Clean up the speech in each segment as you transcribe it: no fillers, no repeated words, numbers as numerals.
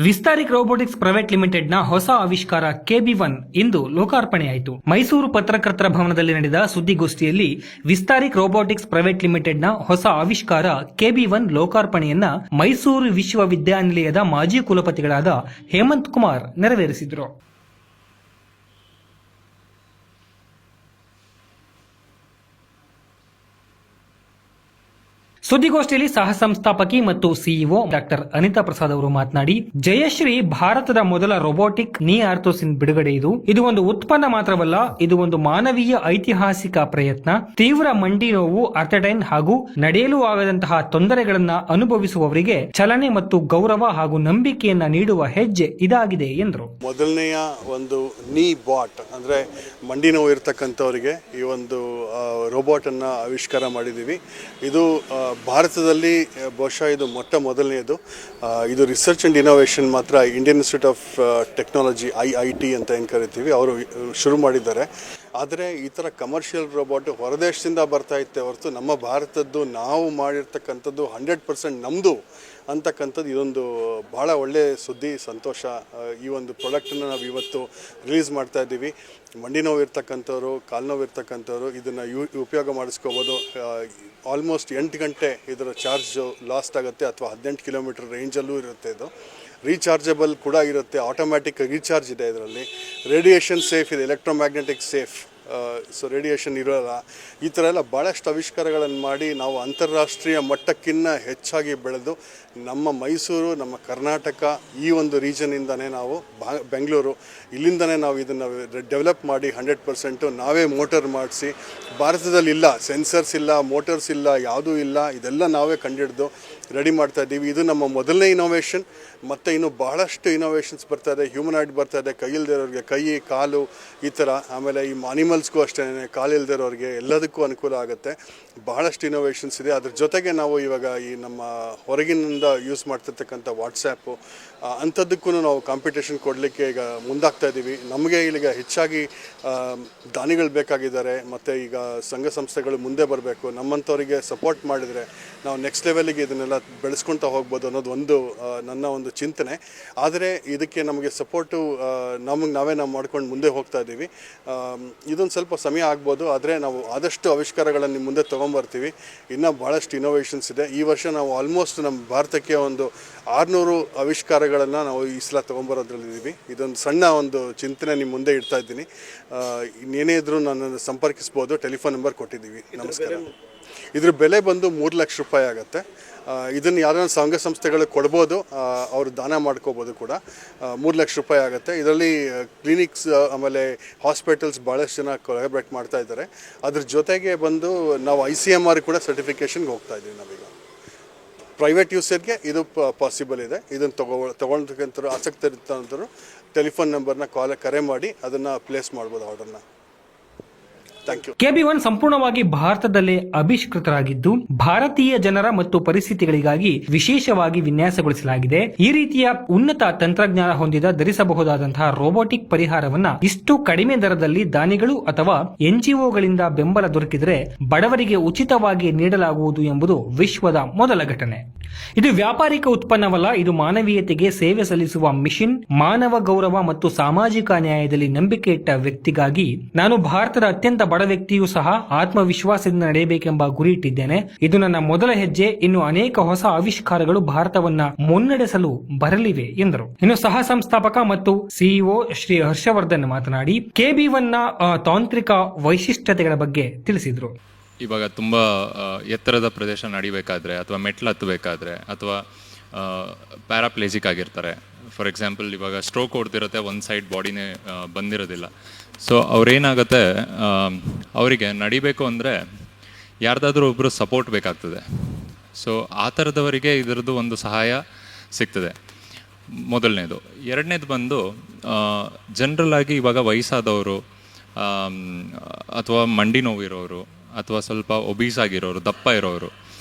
ವಿಸ್ತಾರಿಕ್ robotics private ಲಿಮಿಟೆಡ್ನ ಹೊಸ ಆವಿಷ್ಕಾರ KB1 ಇಂದು ಲೋಕಾರ್ಪಣೆಯಾಯಿತು. ಮೈಸೂರು ಪತ್ರಕರ್ತರ ಭವನದಲ್ಲಿ ನಡೆದ ಸುದ್ದಿಗೋಷ್ಠಿಯಲ್ಲಿ ವಿಸ್ತಾರಿಕ್ ರೋಬೋಟಿಕ್ಸ್ ಪ್ರೈವೇಟ್ ಲಿಮಿಟೆಡ್ನ ಹೊಸ ಆವಿಷ್ಕಾರ KB1 ಲೋಕಾರ್ಪಣೆಯನ್ನ ಮೈಸೂರು ವಿಶ್ವವಿದ್ಯಾನಿಲಯದ ಮಾಜಿ ಕುಲಪತಿಗಳಾದ ಹೇಮಂತ್ ಕುಮಾರ್ ನೆರವೇರಿಸಿದರು. ಸುದ್ದಿಗೋಷ್ಠಿಯಲ್ಲಿ ಸಹ ಸಂಸ್ಥಾಪಕಿ ಮತ್ತು ಸಿಇಒ ಡಾಕ್ಟರ್ ಅನಿತಾ ಪ್ರಸಾದ್ ಅವರು ಮಾತನಾಡಿ, ಜಯಶ್ರೀ ಭಾರತದ ಮೊದಲ ರೋಬೋಟಿಕ್ ನೀ ಆರ್ಥೋಸಿನ್ ಬಿಡುಗಡೆ ಇದು ಒಂದು ಉತ್ಪನ್ನ ಮಾತ್ರವಲ್ಲ, ಇದು ಒಂದು ಮಾನವೀಯ ಐತಿಹಾಸಿಕ ಪ್ರಯತ್ನ. ತೀವ್ರ ಮಂಡಿ ನೋವು, ಅರ್ಥಟೈನ್ ಹಾಗೂ ನಡೆಯಲು ಆಗದಂತಹ ತೊಂದರೆಗಳನ್ನ ಅನುಭವಿಸುವವರಿಗೆ ಚಲನೆ ಮತ್ತು ಗೌರವ ಹಾಗೂ ನಂಬಿಕೆಯನ್ನ ನೀಡುವ ಹೆಜ್ಜೆ ಇದಾಗಿದೆ ಎಂದರು. ಮೊದಲನೆಯ ಒಂದು ನೀ ಬಾಟ್ ಅಂದ್ರೆ ಮಂಡಿ ನೋವು ಇರತಕ್ಕಂಥವರಿಗೆ ಈ ಒಂದು ರೋಬೋಟ್ ಅನ್ನ ಆವಿಷ್ಕಾರ ಮಾಡಿದ್ದೀವಿ. ಇದು ಭಾರತದಲ್ಲಿ ಬಹುಶಃ ಇದು ಮೊದಲನೆಯದು. ಇದು ರಿಸರ್ಚ್ ಆ್ಯಂಡ್ ಇನೋವೇಷನ್ ಮಾತ್ರ Indian institute of technology IIT ಅಂತ ಏನು ಕರಿತೀವಿ, ಅವರು ಶುರು ಮಾಡಿದ್ದಾರೆ. ಆದರೆ ಈ ಥರ ಕಮರ್ಷಿಯಲ್ ರೋಬೋಟ್ ಹೊರದೇಶದಿಂದ ಬರ್ತಾ ಇತ್ತೆ ಹೊರತು ನಮ್ಮ ಭಾರತದ್ದು ನಾವು ಮಾಡಿರ್ತಕ್ಕಂಥದ್ದು 100% ನಮ್ಮದು ಅಂತಕ್ಕಂಥದ್ದು ಇದೊಂದು ಭಾಳ ಒಳ್ಳೆಯ ಸುದ್ದಿ, ಸಂತೋಷ. ಈ ಒಂದು ಪ್ರಾಡಕ್ಟನ್ನು ನಾವು ಇವತ್ತು ರಿಲೀಸ್ ಮಾಡ್ತಾ ಇದ್ದೀವಿ. ಮಂಡಿ ನೋವು ಇರ್ತಕ್ಕಂಥವ್ರು, ಕಾಲು ನೋವು ಇರ್ತಕ್ಕಂಥವ್ರು ಇದನ್ನು ಉಪಯೋಗ ಮಾಡಿಸ್ಕೋಬೋದು. ಆಲ್ಮೋಸ್ಟ್ 8 ಗಂಟೆ ಇದರ ಚಾರ್ಜು ಲಾಸ್ಟ್ ಆಗುತ್ತೆ, ಅಥವಾ 18 ಕಿಲೋಮೀಟರ್ ರೇಂಜಲ್ಲೂ ಇರುತ್ತೆ. ಇದು ರೀಚಾರ್ಜಬಲ್ ಕೂಡ ಇರುತ್ತೆ, ಆಟೋಮ್ಯಾಟಿಕ್ ರೀಚಾರ್ಜ್ ಇದೆ ಇದರಲ್ಲಿ. ರೇಡಿಯೇಷನ್ ಸೇಫ್ ಇದೆ, ಎಲೆಕ್ಟ್ರೋಮ್ಯಾಗ್ನೆಟಿಕ್ ಸೇಫ್, ಸೊ ರೇಡಿಯೇಷನ್ ಇರೋಲ್ಲ. ಈ ಥರ ಎಲ್ಲ ಭಾಳಷ್ಟು ಆವಿಷ್ಕಾರಗಳನ್ನು ಮಾಡಿ ನಾವು ಅಂತಾರಾಷ್ಟ್ರೀಯ ಮಟ್ಟಕ್ಕಿಂತ ಹೆಚ್ಚಾಗಿ ಬೆಳೆದು ನಮ್ಮ ಮೈಸೂರು, ನಮ್ಮ ಕರ್ನಾಟಕ ಈ ಒಂದು ರೀಜನಿಂದನೇ ನಾವು ಬೆಂಗಳೂರು ಇಲ್ಲಿಂದನೇ ನಾವು ಇದನ್ನು ಡೆವಲಪ್ ಮಾಡಿ 100% ನಾವೇ ಮೋಟರ್ ಮಾಡಿಸಿ, ಭಾರತದಲ್ಲಿ ಇಲ್ಲ ಸೆನ್ಸರ್ಸ್ ಇಲ್ಲ, ಮೋಟರ್ಸ್ ಇಲ್ಲ, ಯಾವುದೂ ಇಲ್ಲ, ಇದೆಲ್ಲ ನಾವೇ ಕಂಡುಹಿಡಿದು ರೆಡಿ ಮಾಡ್ತಾ ಇದ್ದೀವಿ. ಇದು ನಮ್ಮ ಮೊದಲನೇ ಇನೋವೇಷನ್. ಮತ್ತು ಇನ್ನು ಬಹಳಷ್ಟು ಇನೋವೇಷನ್ಸ್ ಬರ್ತಾ ಇದೆ. ಹ್ಯೂಮನಾಯ್ಡ್ ಬರ್ತಾ ಇದೆ, ಕೈ ಇಲ್ದಿರೋರಿಗೆ ಕೈ, ಕಾಲು ಈ ಥರ. ಆಮೇಲೆ ಈ ಅನಿಮಲ್ಸ್ಗೂ ಅಷ್ಟೇ, ಕಾಲು ಇಲ್ದಿರೋರಿಗೆ ಎಲ್ಲದಕ್ಕೂ ಅನುಕೂಲ ಆಗುತ್ತೆ. ಬಹಳಷ್ಟು ಇನೋವೇಷನ್ಸ್ ಇದೆ. ಅದ್ರ ಜೊತೆಗೆ ನಾವು ಇವಾಗ ಈ ನಮ್ಮ ಹೊರಗಿನಿಂದ ಯೂಸ್ ಮಾಡ್ತಿರ್ತಕ್ಕಂಥ ವಾಟ್ಸ್ಯಾಪು ಅಂಥದ್ದಕ್ಕೂ ನಾವು ಕಾಂಪಿಟೇಷನ್ ಕೊಡಲಿಕ್ಕೆ ಈಗ ಮುಂದಾಗ್ತಾ ಇದ್ದೀವಿ. ನಮಗೆ ಇಲ್ಲಿಗ ಹೆಚ್ಚಾಗಿ ದಾನಿಗಳು ಬೇಕಾಗಿದ್ದಾರೆ, ಮತ್ತು ಈಗ ಸಂಘ ಸಂಸ್ಥೆಗಳು ಮುಂದೆ ಬರಬೇಕು. ನಮ್ಮಂಥವರಿಗೆ ಸಪೋರ್ಟ್ ಮಾಡಿದರೆ ನಾವು ನೆಕ್ಸ್ಟ್ ಲೆವೆಲಿಗೆ ಇದನ್ನೆಲ್ಲ ಬೆಳೆಸ್ಕೊಳ್ತಾ ಹೋಗ್ಬೋದು ಅನ್ನೋದು ನನ್ನ ಒಂದು ಚಿಂತನೆ. ಆದರೆ ಇದಕ್ಕೆ ನಮಗೆ ಸಪೋರ್ಟು ನಾವೇ ಮಾಡ್ಕೊಂಡು ಮುಂದೆ ಹೋಗ್ತಾ ಇದ್ದೀವಿ. ಇದೊಂದು ಸ್ವಲ್ಪ ಸಮಯ ಆಗ್ಬೋದು, ಆದರೆ ನಾವು ಆದಷ್ಟು ಆವಿಷ್ಕಾರಗಳನ್ನು ಮುಂದೆ ತೊಗೊಂಬರ್ತೀವಿ. ಇನ್ನೂ ಭಾಳಷ್ಟು ಇನೋವೇಷನ್ಸ್ ಇದೆ. ಈ ವರ್ಷ ನಾವು ಆಲ್ಮೋಸ್ಟ್ ನಮ್ಮ ಭಾರತಕ್ಕೆ ಒಂದು 600 ಆವಿಷ್ಕಾರಗಳನ್ನು ನಾವು ಈ ಸಲ ತೊಗೊಂಬರೋದ್ರಲ್ಲಿದ್ದೀವಿ. ಇದೊಂದು ಸಣ್ಣ ಒಂದು ಚಿಂತನೆ ನಿಮ್ಮ ಮುಂದೆ ಇಡ್ತಾ ಇದ್ದೀನಿ. ಇನ್ನೇನೇ ಇದ್ರೂ ನನ್ನನ್ನು ಸಂಪರ್ಕಿಸ್ಬೋದು, ಟೆಲಿಫೋನ್ ನಂಬರ್ ಕೊಟ್ಟಿದ್ದೀವಿ. ನಮಸ್ಕಾರ. ಇದ್ರ ಬೆಲೆ ಬಂದು 3 ಲಕ್ಷ ರೂಪಾಯಿ ಆಗುತ್ತೆ. ಇದನ್ನು ಯಾರನ್ನ ಸಂಘ ಸಂಸ್ಥೆಗಳಿಗೆ ಕೊಡ್ಬೋದು, ಅವರು ದಾನ ಮಾಡ್ಕೋಬೋದು ಕೂಡ. 3 ಲಕ್ಷ ರೂಪಾಯಿ ಆಗುತ್ತೆ. ಇದರಲ್ಲಿ ಕ್ಲಿನಿಕ್ಸ್ ಆಮೇಲೆ ಹಾಸ್ಪಿಟಲ್ಸ್ ಭಾಳಷ್ಟು ಜನ ಕೊಲಾಬ್ರೇಟ್ ಮಾಡ್ತಾ ಇದ್ದಾರೆ. ಅದ್ರ ಜೊತೆಗೆ ಬಂದು ನಾವು ICMR ಕೂಡ ಸರ್ಟಿಫಿಕೇಷನ್ಗೆ ಹೋಗ್ತಾ ಇದ್ದೀವಿ. ನಾವೀಗ ಪ್ರೈವೇಟ್ ಯೂಸೇಜ್ಗೆ ಇದು ಪಾಸಿಬಲ್ ಇದೆ. ಇದನ್ನು ತೊಗೊಳ್ತಕ್ಕಂಥವ್ರು ಆಸಕ್ತಿ ಇರ್ತಂಥವ್ರು ಟೆಲಿಫೋನ್ ನಂಬರ್ನ ಕರೆ ಮಾಡಿ ಅದನ್ನು ಪ್ಲೇಸ್ ಮಾಡ್ಬೋದು ಆರ್ಡರ್ನ. KB1 ಸಂಪೂರ್ಣವಾಗಿ ಭಾರತದಲ್ಲೇ ಆವಿಷ್ಕೃತರಾಗಿದ್ದು ಭಾರತೀಯ ಜನರ ಮತ್ತು ಪರಿಸ್ಥಿತಿಗಳಿಗಾಗಿ ವಿಶೇಷವಾಗಿ ವಿನ್ಯಾಸಗೊಳಿಸಲಾಗಿದೆ. ಈ ರೀತಿಯ ಉನ್ನತ ತಂತ್ರಜ್ಞಾನ ಹೊಂದಿದ ಧರಿಸಬಹುದಾದಂತಹ ರೋಬೋಟಿಕ್ ಪರಿಹಾರವನ್ನ ಇಷ್ಟು ಕಡಿಮೆ ದರದಲ್ಲಿ ದಾನಿಗಳು ಅಥವಾ NGOಗಳಿಂದ ಬೆಂಬಲ ದೊರಕಿದರೆ ಬಡವರಿಗೆ ಉಚಿತವಾಗಿ ನೀಡಲಾಗುವುದು ಎಂಬುದು ವಿಶ್ವದ ಮೊದಲ ಘಟನೆ. ಇದು ವ್ಯಾಪಾರಿಕ ಉತ್ಪನ್ನವಲ್ಲ, ಇದು ಮಾನವೀಯತೆಗೆ ಸೇವೆ ಸಲ್ಲಿಸುವ ಮಿಷನ್. ಮಾನವ ಗೌರವ ಮತ್ತು ಸಾಮಾಜಿಕ ನ್ಯಾಯದಲ್ಲಿ ನಂಬಿಕೆ ಇಟ್ಟ ವ್ಯಕ್ತಿಗಾಗಿ ನಾನು ಭಾರತದ ಅತ್ಯಂತ ಬಡ ವ್ಯಕ್ತಿಯೂ ಸಹ ಆತ್ಮವಿಶ್ವಾಸದಿಂದ ನಡೆಯಬೇಕೆಂಬ ಗುರಿ ಇಟ್ಟಿದ್ದೇನೆ. ಇದು ನನ್ನ ಮೊದಲ ಹೆಜ್ಜೆ. ಇನ್ನು ಅನೇಕ ಹೊಸ ಆವಿಷ್ಕಾರಗಳು ಭಾರತವನ್ನ ಮುನ್ನಡೆಸಲು ಬರಲಿವೆ ಎಂದರು. ಇನ್ನು ಸಹ ಸಂಸ್ಥಾಪಕ ಮತ್ತು ಸಿಇಒ ಶ್ರೀ ಹರ್ಷವರ್ಧನ್ ಮಾತನಾಡಿ KB1 ನ ತಾಂತ್ರಿಕ ವೈಶಿಷ್ಟ್ಯತೆಗಳ ಬಗ್ಗೆ ತಿಳಿಸಿದರು. ಇವಾಗ ತುಂಬ ಎತ್ತರದ ಪ್ರದೇಶ ನಡಿಬೇಕಾದ್ರೆ ಅಥವಾ ಮೆಟ್ಲು ಹತ್ತಬೇಕಾದ್ರೆ ಅಥವಾ ಪ್ಯಾರಾಪ್ಲೇಜಿಕ್ ಆಗಿರ್ತಾರೆ, ಫಾರ್ ಎಕ್ಸಾಂಪಲ್ ಇವಾಗ ಸ್ಟ್ರೋಕ್ ಹೊಡ್ತಿರುತ್ತೆ, ಒಂದು ಸೈಡ್ ಬಾಡಿನೇ ಬಂದಿರೋದಿಲ್ಲ. ಸೊ ಅವ್ರೇನಾಗುತ್ತೆ, ಅವರಿಗೆ ನಡಿಬೇಕು ಅಂದರೆ ಯಾರ್ದಾದ್ರೂ ಒಬ್ಬರು ಸಪೋರ್ಟ್ ಬೇಕಾಗ್ತದೆ. ಸೊ ಆ ಥರದವರಿಗೆ ಇದರದ್ದು ಒಂದು ಸಹಾಯ ಸಿಗ್ತದೆ, ಮೊದಲನೇದು. ಎರಡನೇದು ಬಂದು ಜನರಲ್ ಆಗಿ ಇವಾಗ ವಯಸ್ಸಾದವರು ಅಥವಾ ಮಂಡಿ ನೋವಿರೋರು ಅಥವಾ ಸ್ವಲ್ಪ ಒಬೀಸ್ ಆಗಿರೋರು, ದಪ್ಪ ಇರೋರು,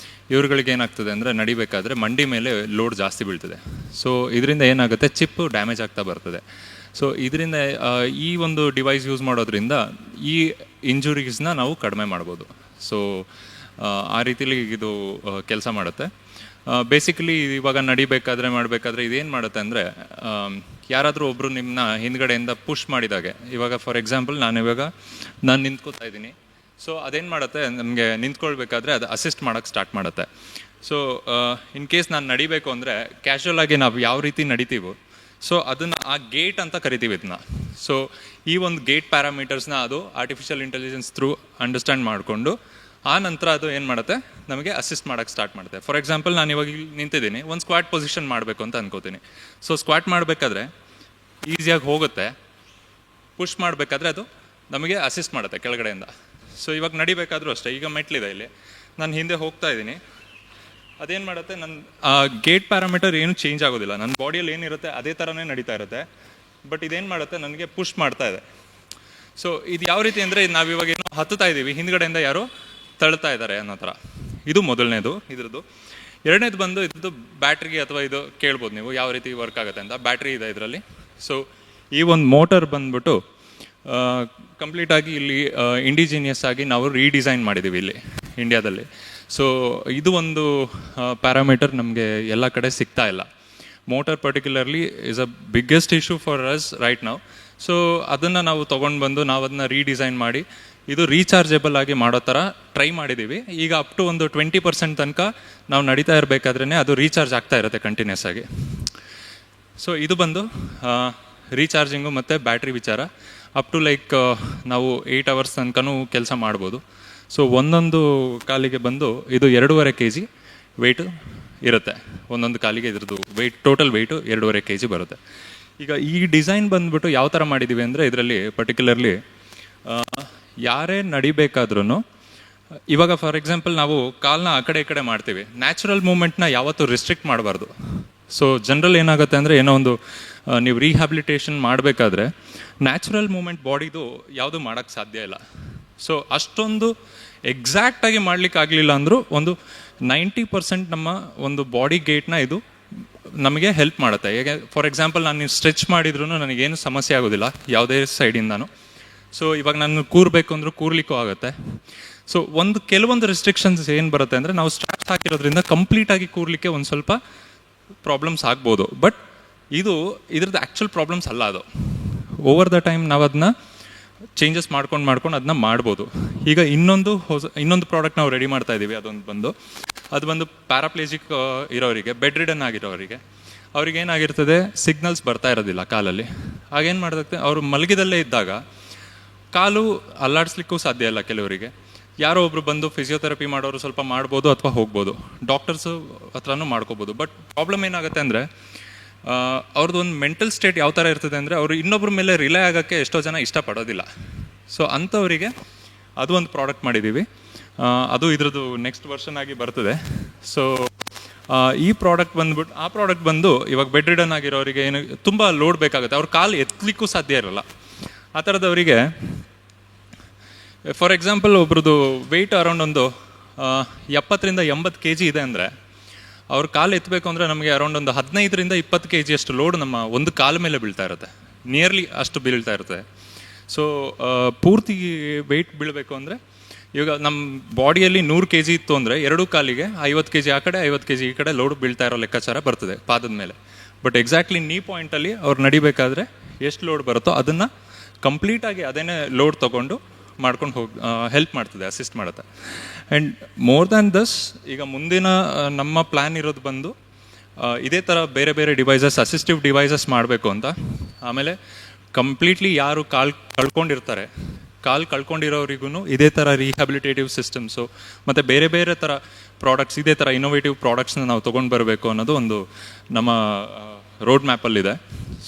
ಇವ್ರುಗಳಿಗೆ ಏನಾಗ್ತದೆ ಅಂದರೆ ನಡಿಬೇಕಾದ್ರೆ ಮಂಡಿ ಮೇಲೆ ಲೋಡ್ ಜಾಸ್ತಿ ಬೀಳ್ತದೆ. ಸೊ ಇದರಿಂದ ಏನಾಗುತ್ತೆ, ಚಿಪ್ ಡ್ಯಾಮೇಜ್ ಆಗ್ತಾ ಬರ್ತದೆ. ಸೊ ಇದರಿಂದ ಈ ಒಂದು ಡಿವೈಸ್ ಯೂಸ್ ಮಾಡೋದ್ರಿಂದ ಈ ಇಂಜುರೀಸ್ನ ನಾವು ಕಡಿಮೆ ಮಾಡ್ಬೋದು. ಸೊ ಆ ರೀತಿಲಿ ಇದು ಕೆಲಸ ಮಾಡುತ್ತೆ. ಬೇಸಿಕಲಿ ಇವಾಗ ನಡಿಬೇಕಾದ್ರೆ ಮಾಡಬೇಕಾದ್ರೆ ಇದೇನು ಮಾಡುತ್ತೆ ಅಂದರೆ, ಯಾರಾದರೂ ಒಬ್ಬರು ನಿಮ್ಮನ್ನ ಹಿಂದ್ಗಡೆಯಿಂದ ಪುಷ್ ಮಾಡಿದಾಗೆ, ಇವಾಗ ಫಾರ್ ಎಕ್ಸಾಂಪಲ್ ನಾನು ನಿಂತ್ಕೋತಾ ಇದ್ದೀನಿ. ಸೊ ಅದೇನು ಮಾಡುತ್ತೆ, ನಮಗೆ ನಿಂತ್ಕೊಳ್ಬೇಕಾದ್ರೆ ಅದು ಅಸಿಸ್ಟ್ ಮಾಡೋಕ್ಕೆ ಸ್ಟಾರ್ಟ್ ಮಾಡುತ್ತೆ. ಸೊ ಇನ್ ಕೇಸ್ ನಾನು ನಡಿಬೇಕು ಅಂದರೆ ಕ್ಯಾಶುವಲ್ ಆಗಿ ನಾವು ಯಾವ ರೀತಿ ನಡಿತೀವೋ, ಸೊ ಅದನ್ನು ಆ ಗೇಟ್ ಅಂತ ಕರಿತೀವಿ ಇದನ್ನ. ಸೊ ಈ ಒಂದು ಗೇಟ್ ಪ್ಯಾರಾಮೀಟರ್ಸ್ನ ಅದು ಆರ್ಟಿಫಿಷಿಯಲ್ ಇಂಟೆಲಿಜೆನ್ಸ್ ಥ್ರೂ ಅಂಡರ್ಸ್ಟ್ಯಾಂಡ್ ಮಾಡಿಕೊಂಡು ಆ ನಂತರ ಅದು ಏನು ಮಾಡುತ್ತೆ, ನಮಗೆ ಅಸಿಸ್ಟ್ ಮಾಡೋಕ್ಕೆ ಸ್ಟಾರ್ಟ್ ಮಾಡುತ್ತೆ. ಫಾರ್ ಎಕ್ಸಾಂಪಲ್ ನಾನು ಇವಾಗ ಇಲ್ಲಿ ನಿಂತಿದ್ದೀನಿ, ಒಂದು ಸ್ಕ್ವಾಟ್ ಪೊಸಿಷನ್ ಮಾಡಬೇಕು ಅಂತ ಅನ್ಕೋತೀನಿ. ಸೊ ಸ್ಕ್ವಾಟ್ ಮಾಡಬೇಕಾದ್ರೆ ಈಸಿಯಾಗಿ ಹೋಗುತ್ತೆ, ಪುಷ್ ಮಾಡಬೇಕಾದ್ರೆ ಅದು ನಮಗೆ ಅಸಿಸ್ಟ್ ಮಾಡುತ್ತೆ ಕೆಳಗಡೆಯಿಂದ. ಸೊ ಇವಾಗ ನಡಿಬೇಕಾದ್ರೂ ಅಷ್ಟೇ, ಈಗ ಮೆಟ್ಲಿದೆ ಇಲ್ಲಿ, ನಾನು ಹಿಂದೆ ಹೋಗ್ತಾ ಇದ್ದೀನಿ, ಅದೇನು ಮಾಡುತ್ತೆ, ನನ್ನ ಗೇಟ್ ಪ್ಯಾರಾಮೀಟರ್ ಏನು ಚೇಂಜ್ ಆಗೋದಿಲ್ಲ, ನನ್ನ ಬಾಡಿಯಲ್ಲಿ ಏನಿರುತ್ತೆ ಅದೇ ಥರನೇ ನಡೀತಾ ಇರುತ್ತೆ. ಬಟ್ ಇದೇನು ಮಾಡುತ್ತೆ, ನನಗೆ ಪುಷ್ ಮಾಡ್ತಾ ಇದೆ. ಸೊ ಇದು ಯಾವ ರೀತಿ ಅಂದರೆ, ನಾವಿವಾಗ ಏನೋ ಹತ್ತುತ್ತಾ ಇದ್ದೀವಿ, ಹಿಂದ್ಗಡೆಯಿಂದ ಯಾರೋ ತಳ್ತಾ ಇದ್ದಾರೆ ಅನ್ನೋ ಥರ. ಇದು ಮೊದಲನೇದು ಇದ್ರದ್ದು. ಎರಡನೇದು ಬಂದು ಇದ್ರದ್ದು ಬ್ಯಾಟ್ರಿಗೆ, ಅಥವಾ ಇದು ಕೇಳ್ಬೋದು ನೀವು ಯಾವ ರೀತಿ ವರ್ಕ್ ಆಗುತ್ತೆ ಅಂತ. ಬ್ಯಾಟ್ರಿ ಇದೆ ಇದರಲ್ಲಿ. ಸೊ ಈ ಒಂದು ಮೋಟರ್ ಬಂದ್ಬಿಟ್ಟು ಕಂಪ್ಲೀಟಾಗಿ ಇಲ್ಲಿ ಇಂಡಿಜಿನಿಯಸ್ ಆಗಿ ನಾವು ರೀಡಿಸೈನ್ ಮಾಡಿದ್ದೀವಿ ಇಲ್ಲಿ ಇಂಡಿಯಾದಲ್ಲಿ. ಸೊ ಇದು ಒಂದು ಪ್ಯಾರಾಮೀಟರ್ ನಮಗೆ ಎಲ್ಲ ಕಡೆ ಸಿಗ್ತಾ ಇಲ್ಲ. Motor particularly is a biggest issue for us right ನಾವು. ಸೊ ಅದನ್ನು ನಾವು ತೊಗೊಂಡು ಬಂದು ನಾವು ಅದನ್ನ ರೀಡಿಸೈನ್ ಮಾಡಿ ಇದು ರೀಚಾರ್ಜೆಬಲ್ ಆಗಿ ಮಾಡೋ ಥರ ಟ್ರೈ ಮಾಡಿದ್ದೀವಿ. ಈಗ ಅಪ್ ಟು ಒಂದು 20% ತನಕ ನಾವು ನಡೀತಾ ಇರಬೇಕಾದ್ರೇ ಅದು ರೀಚಾರ್ಜ್ ಆಗ್ತಾ ಇರುತ್ತೆ ಕಂಟಿನ್ಯೂಸ್ ಆಗಿ. ಸೊ ಇದು ಬಂದು ರೀಚಾರ್ಜಿಂಗು ಮತ್ತು ಬ್ಯಾಟ್ರಿ ವಿಚಾರ. ಅಪ್ ಟು ಲೈಕ್ ನಾವು 8 hours ತನಕನೂ ಕೆಲಸ ಮಾಡ್ಬೋದು. ಸೊ ಒಂದೊಂದು ಕಾಲಿಗೆ ಬಂದು ಇದು 2.5 kg ವೆಯ್ಟು ಇರುತ್ತೆ. ಒಂದೊಂದು ಕಾಲಿಗೆ ಇದ್ರದ್ದು ವೆಯ್ಟ್, ಟೋಟಲ್ ವೆಯ್ಟು 2.5 kg ಬರುತ್ತೆ. ಈಗ ಈ ಡಿಸೈನ್ ಬಂದ್ಬಿಟ್ಟು ಯಾವ ಥರ ಮಾಡಿದ್ದೀವಿ ಅಂದರೆ, ಇದರಲ್ಲಿ ಪರ್ಟಿಕ್ಯುಲರ್ಲಿ ಯಾರೇ ನಡಿಬೇಕಾದ್ರೂ, ಇವಾಗ ಫಾರ್ ಎಕ್ಸಾಂಪಲ್ ನಾವು ಕಾಲನ್ನ ಆ ಕಡೆ ಈ ಕಡೆ ಮಾಡ್ತೀವಿ, ನ್ಯಾಚುರಲ್ ಮೂಮೆಂಟ್ನ ಯಾವತ್ತೂ ರಿಸ್ಟ್ರಿಕ್ಟ್ ಮಾಡಬಾರ್ದು. ಸೊ ಜನರಲ್ ಏನಾಗುತ್ತೆ ಅಂದರೆ, ಏನೋ ಒಂದು ನೀವು ರೀಹ್ಯಾಬಿಲಿಟೇಷನ್ ಮಾಡಬೇಕಾದ್ರೆ ನ್ಯಾಚುರಲ್ ಮೂಮೆಂಟ್ ಬಾಡಿದು ಯಾವುದೂ ಮಾಡೋಕ್ಕೆ ಸಾಧ್ಯ ಇಲ್ಲ. ಸೊ ಅಷ್ಟೊಂದು ಎಕ್ಸಾಕ್ಟಾಗಿ ಮಾಡ್ಲಿಕ್ಕೆ ಆಗಲಿಲ್ಲ ಅಂದರೂ ಒಂದು 90% ನಮ್ಮ ಒಂದು ಬಾಡಿ ಗೇಟ್ನ ಇದು ನಮಗೆ ಹೆಲ್ಪ್ ಮಾಡುತ್ತೆ. ಹೇಗೆ ಫಾರ್ ಎಕ್ಸಾಂಪಲ್ ನಾನು ನೀವು ಸ್ಟ್ರೆಚ್ ಮಾಡಿದ್ರೂ ನನಗೇನು ಸಮಸ್ಯೆ ಆಗೋದಿಲ್ಲ ಯಾವುದೇ ಸೈಡಿಂದನೂ. ಸೊ ಇವಾಗ ನಾನು ಕೂರಬೇಕು ಅಂದರೂ ಕೂರ್ಲಿಕ್ಕೂ ಆಗುತ್ತೆ. ಸೊ ಕೆಲವೊಂದು ರೆಸ್ಟ್ರಿಕ್ಷನ್ಸ್ ಏನು ಬರುತ್ತೆ ಅಂದರೆ, ನಾವು ಸ್ಟ್ರಾಪ್ಸ್ ಹಾಕಿರೋದ್ರಿಂದ ಕಂಪ್ಲೀಟಾಗಿ ಕೂರ್ಲಿಕ್ಕೆ ಒಂದು ಸ್ವಲ್ಪ ಪ್ರಾಬ್ಲಮ್ಸ್ ಆಗ್ಬೋದು. ಬಟ್ ಇದ್ರದ್ದು ಆ್ಯಕ್ಚುಲ್ ಪ್ರಾಬ್ಲಮ್ಸ್ ಅಲ್ಲ ಅದು. ಓವರ್ ದ ಟೈಮ್ ನಾವು ಅದನ್ನ ಚೇಂಜಸ್ ಮಾಡ್ಕೊಂಡು ಅದನ್ನ ಮಾಡ್ಬೋದು. ಈಗ ಇನ್ನೊಂದು ಪ್ರಾಡಕ್ಟ್ ನಾವು ರೆಡಿ ಮಾಡ್ತಾ ಇದ್ದೀವಿ. ಅದು ಬಂದು ಪ್ಯಾರಾಪ್ಲೇಜಿಕ್ ಇರೋರಿಗೆ, ಬೆಡ್ ರಿಡನ್ ಆಗಿರೋರಿಗೆ, ಅವ್ರಿಗೇನಾಗಿರ್ತದೆ, ಸಿಗ್ನಲ್ಸ್ ಬರ್ತಾ ಇರೋದಿಲ್ಲ ಕಾಲಲ್ಲಿ. ಆಗೇನು ಮಾಡ್ತದೆ, ಅವರು ಮಲಗಿದಲ್ಲೇ ಇದ್ದಾಗ ಕಾಲು ಅಲ್ಲಾಡಿಸ್ಲಿಕ್ಕೂ ಸಾಧ್ಯ ಇಲ್ಲ ಕೆಲವರಿಗೆ. ಯಾರೋ ಒಬ್ರು ಬಂದು ಫಿಸಿಯೋಥೆರಪಿ ಮಾಡೋರು ಸ್ವಲ್ಪ ಮಾಡ್ಬೋದು ಅಥವಾ ಹೋಗ್ಬೋದು, ಡಾಕ್ಟರ್ಸು ಹತ್ರನೂ ಮಾಡ್ಕೋಬೋದು. ಬಟ್ ಪ್ರಾಬ್ಲಮ್ ಏನಾಗುತ್ತೆ ಅಂದರೆ, ಅವ್ರದ್ದು ಒಂದು ಮೆಂಟಲ್ ಸ್ಟೇಟ್ ಯಾವ ಥರ ಇರ್ತದೆ ಅಂದರೆ, ಅವರು ಇನ್ನೊಬ್ಬರ ಮೇಲೆ ರಿಲೈ ಆಗೋಕ್ಕೆ ಎಷ್ಟೋ ಜನ ಇಷ್ಟಪಡೋದಿಲ್ಲ. ಸೊ ಅಂಥವರಿಗೆ ಅದು ಒಂದು ಪ್ರಾಡಕ್ಟ್ ಮಾಡಿದ್ದೀವಿ. ಅದು ಇದ್ರದ್ದು ನೆಕ್ಸ್ಟ್ ವರ್ಷನ್ ಆಗಿ ಬರ್ತದೆ. ಸೊ ಈ ಪ್ರಾಡಕ್ಟ್ ಬಂದು ಇವಾಗ ಬೆಡ್ ರಿಡನ್ ಆಗಿರೋರಿಗೆ ಏನು ತುಂಬ ಲೋಡ್ ಬೇಕಾಗುತ್ತೆ, ಅವ್ರ ಕಾಲು ಎತ್ತಲಿಕ್ಕೂ ಸಾಧ್ಯ ಇರಲ್ಲ. ಆ ಥರದವರಿಗೆ ಫಾರ್ ಎಕ್ಸಾಂಪಲ್ ಒಬ್ರದ್ದು ವೆಯ್ಟ್ ಅರೌಂಡ್ ಒಂದು 70-80 kg ಇದೆ ಅಂದರೆ, ಅವ್ರ ಕಾಲು ಎತ್ತಬೇಕು ಅಂದರೆ ನಮಗೆ ಅರೌಂಡ್ ಒಂದು 15-20 kg ಅಷ್ಟು ಲೋಡ್ ನಮ್ಮ ಒಂದು ಕಾಲ ಮೇಲೆ ಬೀಳ್ತಾ ಇರುತ್ತೆ, ನಿಯರ್ಲಿ ಅಷ್ಟು ಬೀಳ್ತಾ ಇರುತ್ತೆ. ಸೊ ಪೂರ್ತಿ ವೆಯ್ಟ್ ಬೀಳಬೇಕು ಅಂದರೆ, ಇವಾಗ ನಮ್ಮ ಬಾಡಿಯಲ್ಲಿ 100 kg ಇತ್ತು ಅಂದರೆ, 2 ಕಾಲಿಗೆ 50 kg ಆ ಕಡೆ 50 kg ಈ ಕಡೆ ಲೋಡ್ ಬೀಳ್ತಾ ಇರೋ ಲೆಕ್ಕಾಚಾರ ಬರ್ತದೆ ಪಾದದ ಮೇಲೆ. ಬಟ್ ಎಕ್ಸಾಕ್ಟ್ಲಿ ನೀ ಪಾಯಿಂಟಲ್ಲಿ ಅವ್ರು ನಡಿಬೇಕಾದ್ರೆ ಎಷ್ಟು ಲೋಡ್ ಬರುತ್ತೋ ಅದನ್ನು ಕಂಪ್ಲೀಟಾಗಿ ಅದೇನೇ ಲೋಡ್ ತೊಗೊಂಡು ಮಾಡ್ಕೊಂಡು ಹೆಲ್ಪ್ ಮಾಡ್ತದೆ, ಅಸಿಸ್ಟ್ ಮಾಡುತ್ತೆ. ಆ್ಯಂಡ್ ಮೋರ್ ದ್ಯಾನ್ ದಸ್, ಈಗ ಮುಂದಿನ ನಮ್ಮ ಪ್ಲ್ಯಾನ್ ಇರೋದು ಬಂದು ಇದೇ ಥರ ಬೇರೆ ಬೇರೆ ಡಿವೈಸಸ್, ಅಸಿಸ್ಟಿವ್ ಡಿವೈಸಸ್ ಮಾಡಬೇಕು ಅಂತ. ಆಮೇಲೆ ಕಂಪ್ಲೀಟ್ಲಿ ಯಾರು ಕಾಲು ಕಳ್ಕೊಂಡಿರೋರಿಗೂ ಇದೇ ಥರ ರಿಹ್ಯಾಬಿಲಿಟೇಟಿವ್ ಸಿಸ್ಟಮ್ಸು ಮತ್ತು ಬೇರೆ ಬೇರೆ ಥರ ಪ್ರಾಡಕ್ಟ್ಸ್, ಇದೇ ಥರ ಇನೋವೇಟಿವ್ ಪ್ರಾಡಕ್ಟ್ಸ್ನ ನಾವು ತೊಗೊಂಡು ಬರಬೇಕು ಅನ್ನೋದು ಒಂದು ನಮ್ಮ ರೋಡ್ ಮ್ಯಾಪಲ್ಲಿದೆ.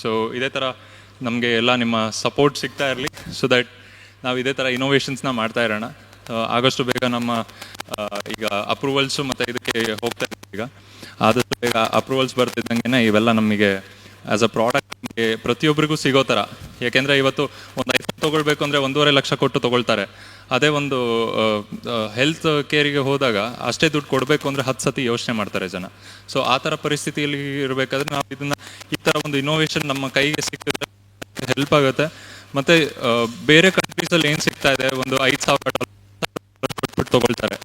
ಸೊ ಇದೇ ಥರ ನಮಗೆ ಎಲ್ಲ ನಿಮ್ಮ ಸಪೋರ್ಟ್ ಸಿಗ್ತಾ ಇರಲಿ, ಸೊ ದ್ಯಾಟ್ ನಾವು ಇದೇ ಥರ ಇನೋವೇಷನ್ಸ್ನ ಮಾಡ್ತಾ ಇರೋಣ. ಆದಷ್ಟು ಬೇಗ ನಮ್ಮ ಈಗ ಅಪ್ರೂವಲ್ಸು ಮತ್ತು ಇದಕ್ಕೆ ಹೋಗ್ತಾ ಇದ್ದೀವಿ. ಈಗ ಆದಷ್ಟು ಬೇಗ ಅಪ್ರೂವಲ್ಸ್ ಬರ್ತಿದ್ದಂಗೆ ಇವೆಲ್ಲ ನಮಗೆ ಆ್ಯಸ್ ಅ ಪ್ರಾಡಕ್ಟ್ ನಮಗೆ ಪ್ರತಿಯೊಬ್ಬರಿಗೂ ಸಿಗೋ ಥರ. ಯಾಕೆಂದರೆ ಇವತ್ತು ಒಂದು ಐಫೋನ್ ತೊಗೊಳ್ಬೇಕು ಅಂದರೆ 1.5 ಲಕ್ಷ ಕೊಟ್ಟು ತೊಗೊಳ್ತಾರೆ. ಅದೇ ಒಂದು ಹೆಲ್ತ್ ಕೇರಿಗೆ ಹೋದಾಗ ಅಷ್ಟೇ ದುಡ್ಡು ಕೊಡಬೇಕು ಅಂದರೆ 10 ಸತಿ ಯೋಚನೆ ಮಾಡ್ತಾರೆ ಜನ. ಸೊ ಆ ಥರ ಪರಿಸ್ಥಿತಿಯಲ್ಲಿ ಇರಬೇಕಾದ್ರೆ ನಾವು ಈ ಥರ ಒಂದು ಇನೋವೇಷನ್ ನಮ್ಮ ಕೈಗೆ ಸಿಕ್ಕಿದ್ರೆ ಹೆಲ್ಪ್ ಆಗುತ್ತೆ. ಮತ್ತು ಬೇರೆ ಕಂಟ್ರೀಸಲ್ಲಿ ಏನು ಸಿಗ್ತಾ ಇದೆ, ಒಂದು $5,000 ಕೊಟ್ಬಿಟ್ಟು ತೊಗೊಳ್ತಾರೆ.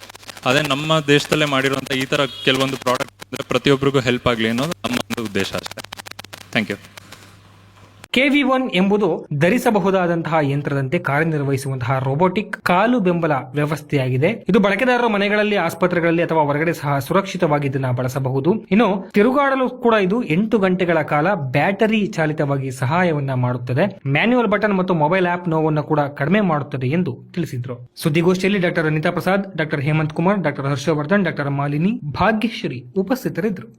ಅದೇ ನಮ್ಮ ದೇಶದಲ್ಲೇ ಮಾಡಿರುವಂಥ ಈ ಥರ ಕೆಲವೊಂದು ಪ್ರಾಡಕ್ಟ್ ಅಂದರೆ ಪ್ರತಿಯೊಬ್ಬರಿಗೂ ಹೆಲ್ಪ್ ಆಗಲಿ ಅನ್ನೋದು ನಮ್ಮ ಒಂದು ಉದ್ದೇಶ ಅಷ್ಟೇ. Thank you. KV1 ಎಂಬುದು ಧರಿಸಬಹುದಾದಂತಹ ಯಂತ್ರದಂತೆ ಕಾರ್ಯನಿರ್ವಹಿಸುವಂತಹ ರೋಬೋಟಿಕ್ ಕಾಲು ಬೆಂಬಲ ವ್ಯವಸ್ಥೆಯಾಗಿದೆ. ಇದು ಬಳಕೆದಾರರು ಮನೆಗಳಲ್ಲಿ, ಆಸ್ಪತ್ರೆಗಳಲ್ಲಿ ಅಥವಾ ಹೊರಗಡೆ ಸಹ ಸುರಕ್ಷಿತವಾಗಿ ಇದನ್ನ ಬಳಸಬಹುದು. ಇನ್ನು ತಿರುಗಾಡಲು ಕೂಡ ಇದು 8 ಗಂಟೆಗಳ ಕಾಲ ಬ್ಯಾಟರಿ ಚಾಲಿತವಾಗಿ ಸಹಾಯವನ್ನ ಮಾಡುತ್ತದೆ. ಮ್ಯಾನ್ಯುವಲ್ ಬಟನ್ ಮತ್ತು ಮೊಬೈಲ್ ಆಪ್ ನೋವನ್ನು ಕೂಡ ಕಡಿಮೆ ಮಾಡುತ್ತದೆ ಎಂದು ತಿಳಿಸಿದ್ರು. ಸುದ್ದಿಗೋಷ್ಠಿಯಲ್ಲಿ doctor Anita Prasad, doctor Hemant Kumar, doctor Harshavardhan, doctor Malini, Bhagyashree ಉಪಸ್ಥಿತರಿದ್ದರು.